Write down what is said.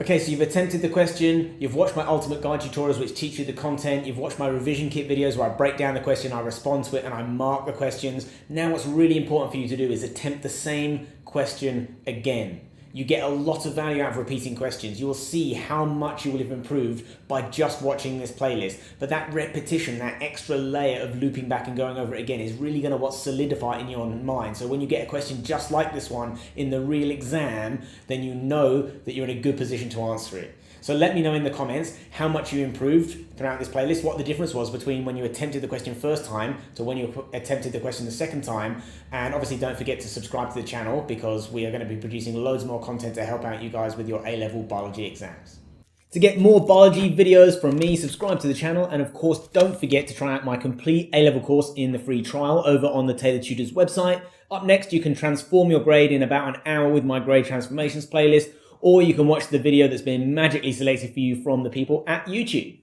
Okay, so you've attempted the question, you've watched my ultimate guide tutorials which teach you the content, you've watched my revision kit videos where I break down the question, I respond to it and I mark the questions. Now what's really important for you to do is attempt the same question again. You get a lot of value out of repeating questions. You will see how much you will have improved by just watching this playlist. But that repetition, that extra layer of looping back and going over it again is really going to solidify it in your mind. So when you get a question just like this one in the real exam, then you know that you're in a good position to answer it. So let me know in the comments how much you improved throughout this playlist, what the difference was between when you attempted the question first time to when you attempted the question the second time. And obviously don't forget to subscribe to the channel because we are going to be producing loads more content to help out you guys with your A-level biology exams. To get more biology videos from me, subscribe to the channel, and of course don't forget to try out my complete A-level course in the free trial over on the Tailored Tutors website. Up next, you can transform your grade in about an hour with my grade transformations playlist, or you can watch the video that's been magically selected for you from the people at YouTube.